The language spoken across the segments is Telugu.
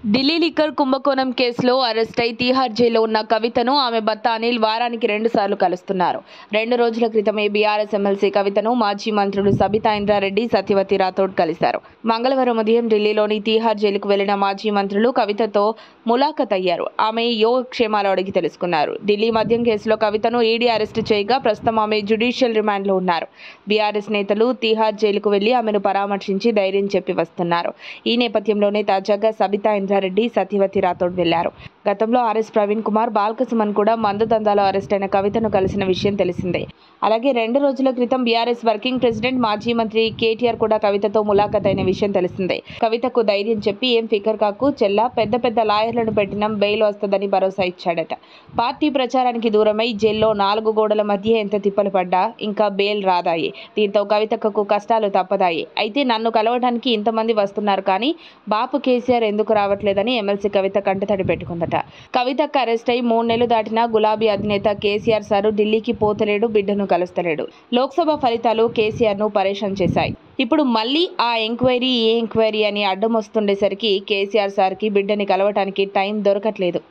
ఢిల్లీ లిక్కర్ కుంభకోణం కేసులో అరెస్ట్ అయి తీహార్ జైల్లో ఉన్న కవితను ఆమె భర్త అనిల్ వారానికి 2 సార్లు కలుస్తున్నారు. 2 రోజుల క్రితమే బీఆర్ఎస్ ఎమ్మెల్సీ కవితను మాజీ మంత్రులు సబితా ఇంద్రారెడ్డి, సత్యవతి రాథోడ్ కలిశారు. మంగళవారం ఉదయం ఢిల్లీలోని తీహార్ జైలుకు వెళ్లిన మాజీ మంత్రులు కవితతో ములాఖత్ అయ్యారు. ఆమె యోగక్షేమాలు అడిగి తెలుసుకున్నారు. ఢిల్లీ మద్యం కేసులో కవితను ఈడీ అరెస్టు చేయగా ప్రస్తుతం ఆమె జ్యుడిషియల్ రిమాండ్లో ఉన్నారు. బీఆర్ఎస్ నేతలు తీహార్ జైలుకు వెళ్లి ఆమెను పరామర్శించి ధైర్యం చెప్పి వస్తున్నారు. ఈ నేపథ్యంలోనే తాజాగా సబితా ఇంద్రారెడ్డి, సత్యవతి రాథోడ్ వెళ్లారు. గతంలో ఆర్ఎస్ ప్రవీణ్ కుమార్, బాల్కసుమన్ కూడా మందు దందాలో అరెస్ట్ అయిన కవితను కలిసిన విషయం తెలిసిందే. అలాగే 2 రోజుల క్రితం బీఆర్ఎస్ వర్కింగ్ ప్రెసిడెంట్, మాజీ మంత్రి కేటీఆర్ కూడా కవితతో ములాఖత్ అయిన విషయం తెలిసిందే. కవితకు ధైర్యం చెప్పి ఏం ఫికర్ కాకు చెల్లా, పెద్ద పెద్ద లాయర్లను పెట్టినం, బెయిల్ వస్తుందని భరోసా ఇచ్చాడట. పార్టీ ప్రచారానికి దూరమై జైల్లో 4 గోడల మధ్య ఎంత తిప్పలు పడ్డా ఇంకా బెయిల్ రాదాయి. దీంతో కవితకు కష్టాలు తప్పదాయి. అయితే నన్ను కలవడానికి ఇంతమంది వస్తున్నారు కానీ బాపు కేసీఆర్ ఎందుకు రావట్లేదని ఎమ్మెల్సీ కవిత కంటతడి పెట్టుకుందట. కవితకు అరెస్ట్ అయి 3 నెలలు దాటినా గులాబీ అధినేత కేసీఆర్ సారు ఢిల్లీకి పోతలేడు, బిడ్డను కలుస్తలేడు. లోక్సభ ఫలితాలు కేసీఆర్ ను పరేషాన్ చేశాయి. ఇప్పుడు మళ్ళీ ఆ ఎంక్వైరీ ఈ ఎంక్వైరీ అని అడ్డం వస్తుండేసరికి కేసీఆర్ సార్కి బిడ్డని కలవటానికి టైం దొరకట్లేదు.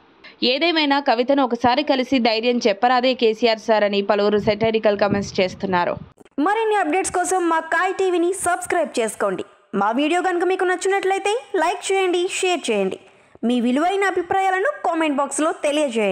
ఏదేమైనా కవితను ఒకసారి కలిసి ధైర్యం చెప్పరాదే కేసీఆర్ సార్ అని పలువురు సెటైరికల్ కామెంట్స్ చేస్తున్నారు. మరిన్ని అప్డేట్స్ కోసం మా కాయ్ టీవీని సబ్స్క్రైబ్ చేసుకోండి. మా వీడియో కనుక మీకు నచ్చినట్లయితే లైక్ చేయండి, షేర్ చేయండి. మీ విలువైన అభిప్రాయాలను కామెంట్ బాక్స్లో తెలియజేయండి.